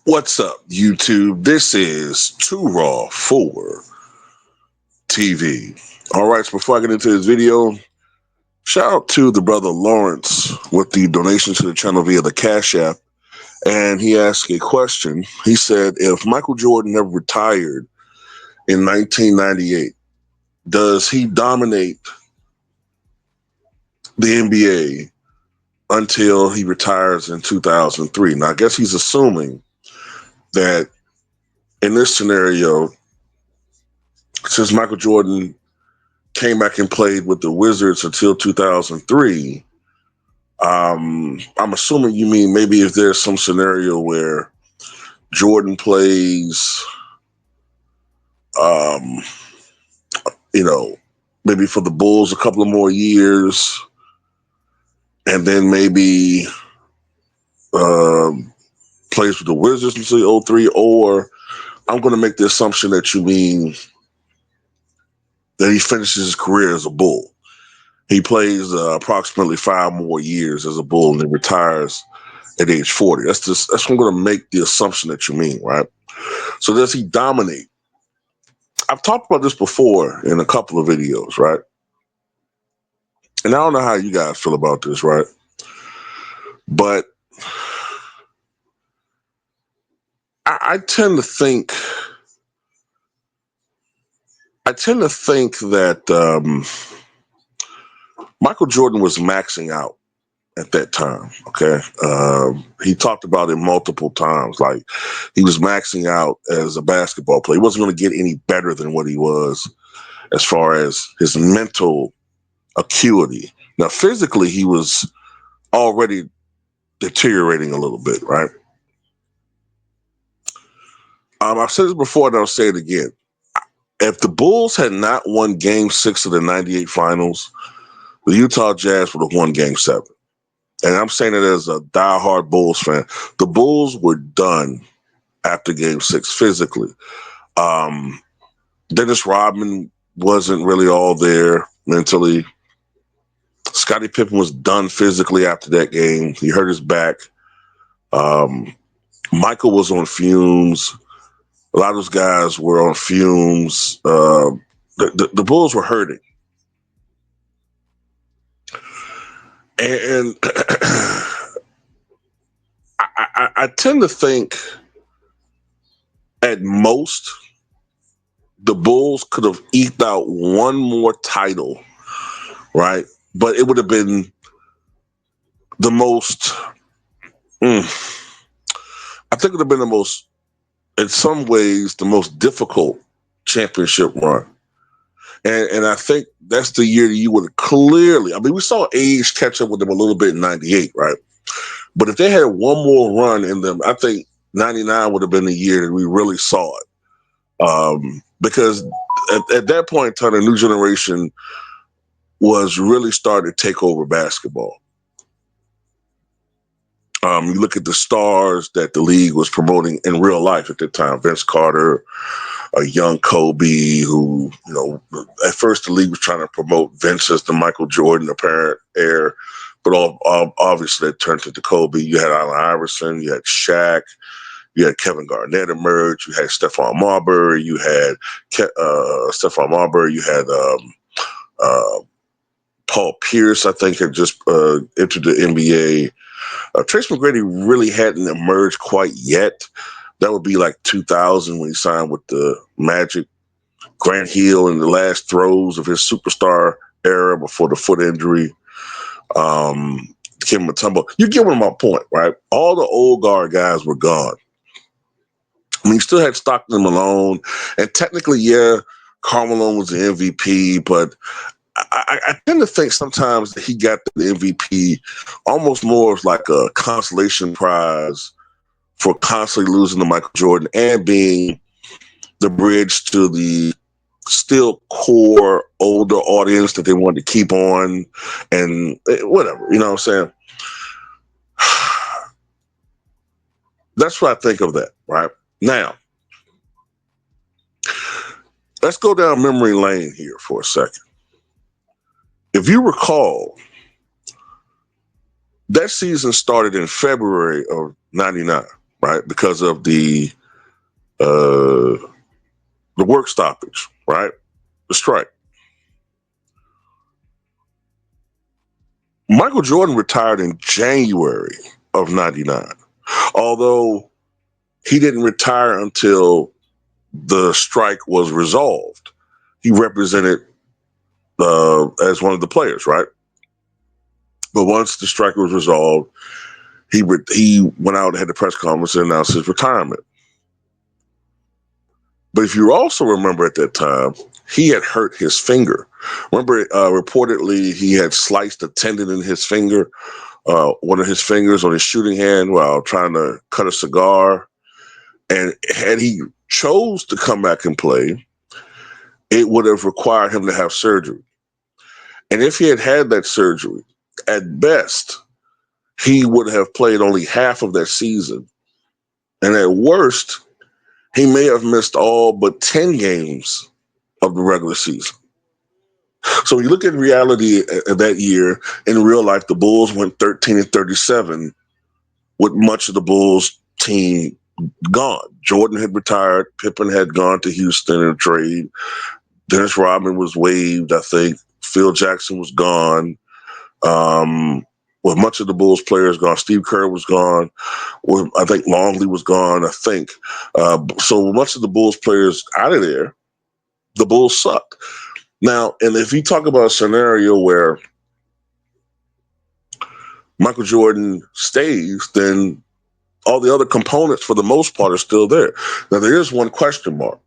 What's up, YouTube? This is Too Raw for TV. All right, so before I get into this video, shout out to the brother Lawrence with the donation to the channel via the Cash App. And he asked a question. He said, if Michael Jordan never retired in 1998, does he dominate the NBA until he retires in 2003? Now, I guess he's assuming that in this scenario, since Michael Jordan came back and played with the Wizards until 2003, I'm assuming you mean maybe if there's some scenario where Jordan plays, maybe for the Bulls a couple of more years, and then maybe plays with the Wizards until 03, or I'm going to make the assumption that you mean that he finishes his career as a Bull. He plays approximately 5 more years as a Bull and then retires at age 40. That's what I'm going to make the assumption that you mean, right? So does he dominate? I've talked about this before in a couple of videos, right? And I don't know how you guys feel about this, right? But I tend to think that Michael Jordan was maxing out at that time. Okay. He talked about it multiple times. Like, he was maxing out as a basketball player. He wasn't going to get any better than what he was as far as his mental acuity. Now, physically, he was already deteriorating a little bit, right? I've said this before and I'll say it again. If the Bulls had not won Game 6 of the 98 finals, the Utah Jazz would have won Game 7. And I'm saying it as a diehard Bulls fan. The Bulls were done after Game 6 physically. Dennis Rodman wasn't really all there mentally. Scottie Pippen was done physically after that game. He hurt his back. Michael was on fumes. A lot of those guys were on fumes. The Bulls were hurting. And I tend to think at most the Bulls could have eked out one more title, right? But it would have been the most, I think it would have been the most, in some ways, the most difficult championship run. And I think that's the year that you would have clearly, I mean, we saw age catch up with them a little bit in 98, right? But if they had one more run in them, I think 99 would have been the year that we really saw it. Because at that point in time, the new generation was really starting to take over basketball. You look at the stars that the league was promoting in real life at the time: Vince Carter, a young Kobe, who, at first the league was trying to promote Vince as the Michael Jordan apparent heir, but obviously that turned into Kobe. You had Allen Iverson, you had Shaq, you had Kevin Garnett emerge, you had Stephon Marbury, you had Paul Pierce, I think, had just entered the NBA. Trace McGrady really hadn't emerged quite yet. That would be like 2000 when he signed with the Magic. Grant Hill in the last throes of his superstar era before the foot injury. Kim Mutombo. You get my point, right? All the old guard guys were gone. I mean, you still had Stockton and Malone, and technically, yeah, Karl Malone was the MVP, but I tend to think sometimes that he got the MVP almost more of like a consolation prize for constantly losing to Michael Jordan and being the bridge to the still core older audience that they wanted to keep on and whatever, you know what I'm saying? That's what I think of that, right? Now, let's go down memory lane here for a second. If you recall, that season started in February of '99, right? Because of uh, the work stoppage, right? The strike. Michael Jordan retired in January of '99, although he didn't retire until the strike was resolved. He represented as one of the players, right? But once the strike was resolved, he went out and had the press conference and announced his retirement. But if you also remember at that time, he had hurt his finger. Remember, reportedly, he had sliced a tendon in his finger, one of his fingers on his shooting hand while trying to cut a cigar. And had he chose to come back and play, it would have required him to have surgery. And if he had had that surgery, at best, he would have played only half of that season. And at worst, he may have missed all but 10 games of the regular season. So you look at reality that year, in real life, the Bulls went 13-37 with much of the Bulls team gone. Jordan had retired. Pippen had gone to Houston in a trade. Dennis Rodman was waived, I think. Phil Jackson was gone. With much of the Bulls players gone, Steve Kerr was gone. I think Longley was gone, I think. So much of the Bulls players out of there, the Bulls sucked. Now, and if you talk about a scenario where Michael Jordan stays, then all the other components for the most part are still there. Now, there is one question mark.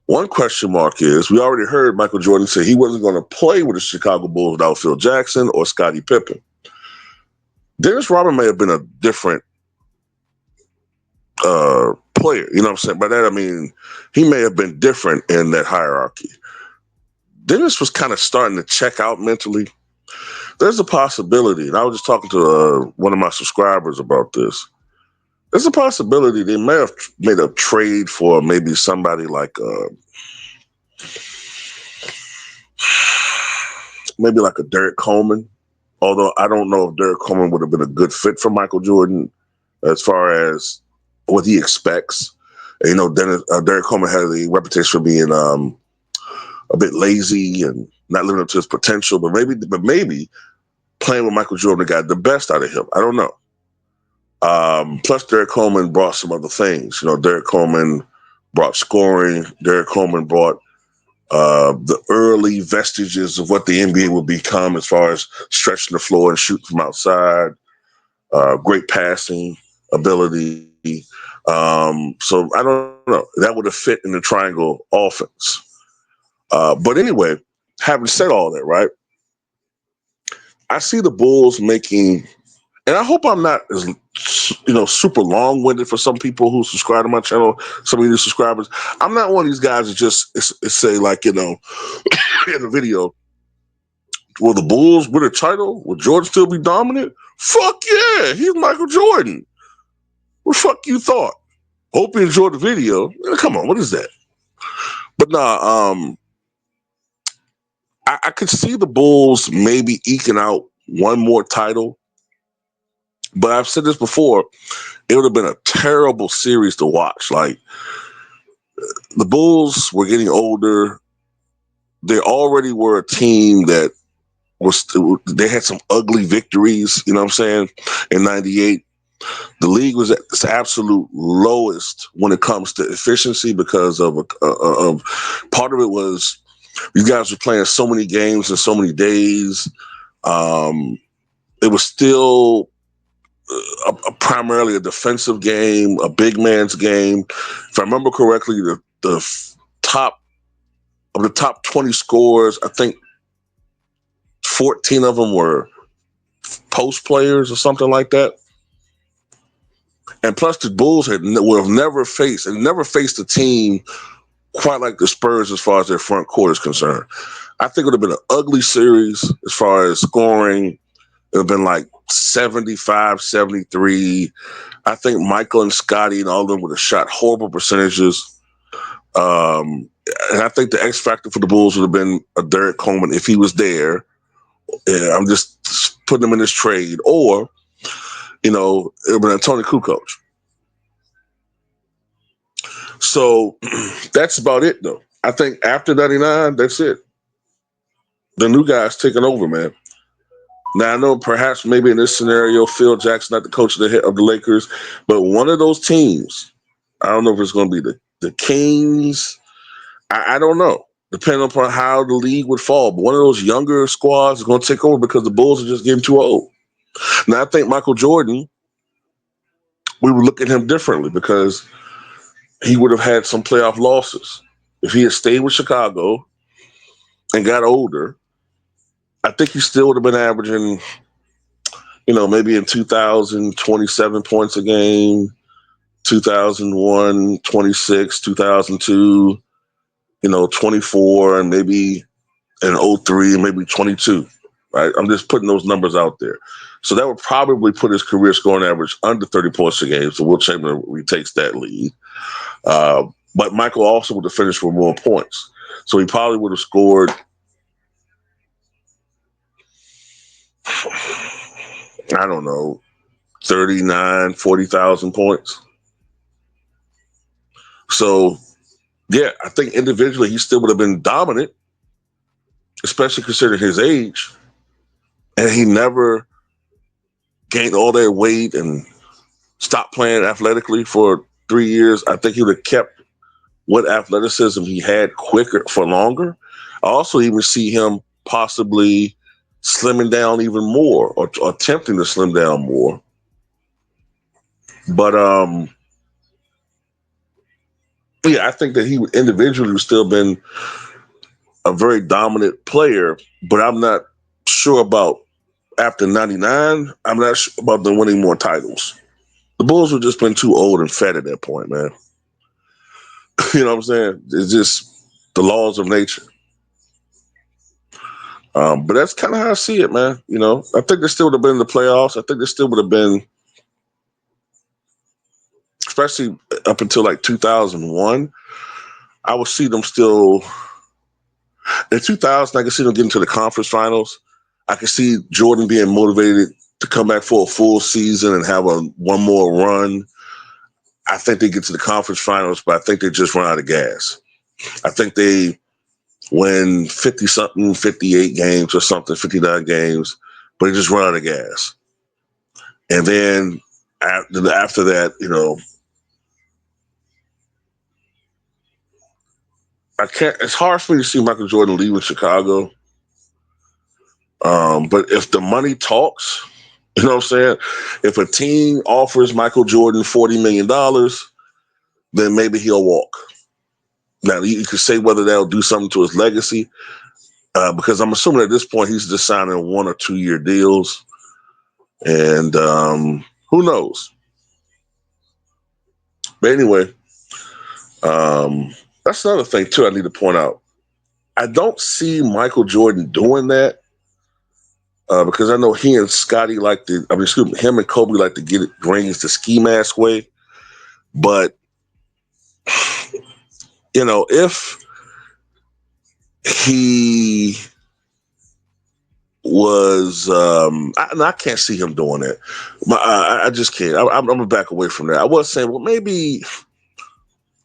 One question mark is, we already heard Michael Jordan say he wasn't going to play with the Chicago Bulls without Phil Jackson or Scottie Pippen. Dennis Rodman may have been a different player. You know what I'm saying? By that, I mean, he may have been different in that hierarchy. Dennis was kind of starting to check out mentally. There's a possibility, and I was just talking to one of my subscribers about this. There's a possibility they may have made a trade for maybe somebody like maybe like a Derek Coleman. Although I don't know if Derek Coleman would have been a good fit for Michael Jordan as far as what he expects. And, you know, Derek Coleman had a reputation for being a bit lazy and not living up to his potential. But maybe playing with Michael Jordan got the best out of him. I don't know. Plus, Derek Coleman brought some other things. You know, Derek Coleman brought scoring. Derek Coleman brought the early vestiges of what the NBA would become as far as stretching the floor and shooting from outside. Great passing ability. So I don't know. That would have fit in the triangle offense. But anyway, having said all that, right? I see the Bulls making, and I hope I'm not as super long-winded for some people who subscribe to my channel, some of you new subscribers. I'm not one of these guys that just say, like, in the video, will the Bulls win a title? Will Jordan still be dominant? Fuck yeah, he's Michael Jordan. What the fuck you thought? Hope you enjoyed the video. Come on, what is that? But nah, I could see the Bulls maybe eking out one more title. But I've said this before, it would have been a terrible series to watch. Like, the Bulls were getting older. They already were a team that they had some ugly victories, you know what I'm saying, in 98. The league was at its absolute lowest when it comes to efficiency because of part of it was you guys were playing so many games in so many days. It was still primarily a defensive game, a big man's game. If I remember correctly, the top 20 scores, I think 14 of them were post players or something like that. And plus, the Bulls would have never faced a team quite like the Spurs as far as their front court is concerned. I think it would have been an ugly series as far as scoring. It would have been like 75, 73. I think Michael and Scotty and all of them would have shot horrible percentages. And I think the X factor for the Bulls would have been a Derek Coleman if he was there. Yeah, I'm just putting him in this trade. Or, it would have been a Tony Kukoc. So that's about it, though. I think after 99, that's it. The new guy's taking over, man. Now, I know perhaps maybe in this scenario, Phil Jackson not the coach of the Lakers, but one of those teams, I don't know if it's going to be the Kings. I don't know, depending upon how the league would fall. But one of those younger squads is going to take over because the Bulls are just getting too old. Now, I think Michael Jordan, we would look at him differently because he would have had some playoff losses. If he had stayed with Chicago and got older, I think he still would have been averaging, maybe in 2000, 27 points a game, 2001, 26, 2002, 24, and maybe in 03, maybe 22, right? I'm just putting those numbers out there. So that would probably put his career scoring average under 30 points a game. So Will Chamberlain retakes that lead. But Michael also would have finished with more points. So he probably would have scored, I don't know, 39, 40,000 points. So, yeah, I think individually he still would have been dominant, especially considering his age. And he never gained all that weight and stopped playing athletically for 3 years. I think he would have kept what athleticism he had quicker for longer. I also even see him possibly slimming down even more or attempting to slim down more. But yeah, I think that he individually would still been a very dominant player, but I'm not sure about after 99. I'm not sure about them winning more titles. The Bulls would just been too old and fat at that point, man. You know what I'm saying? It's just the laws of nature. But that's kind of how I see it, man. I think they still would have been in the playoffs. I think they still would have been, especially up until like 2001. I would see them still in 2000. I could see them getting to the conference finals. I could see Jordan being motivated to come back for a full season and have one more run. I think they get to the conference finals, but I think they just run out of gas. I think they win 50 something, 58 games or something, 59 games, but they just run out of gas. And then after that, I can't. It's hard for me to see Michael Jordan leaving Chicago. But if the money talks, you know what I'm saying? If a team offers Michael Jordan $40 million, then maybe he'll walk. Now you could say whether that'll do something to his legacy, because I'm assuming at this point he's just signing 1 or 2 year deals, and who knows? But anyway, that's another thing too. I need to point out. I don't see Michael Jordan doing that because I know he and Scotty him and Kobe like to get rings the ski mask way. But if he was, I can't see him doing that. I just can't. I'm gonna back away from that. I was saying, well, maybe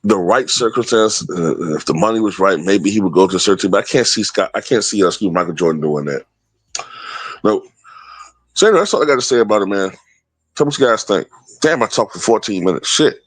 the right circumstance, if the money was right, maybe he would go to a certain team. But I can't see Michael Jordan doing that. No. So anyway, that's all I got to say about it, man. Tell me what you guys think. Damn, I talked for 14 minutes. Shit.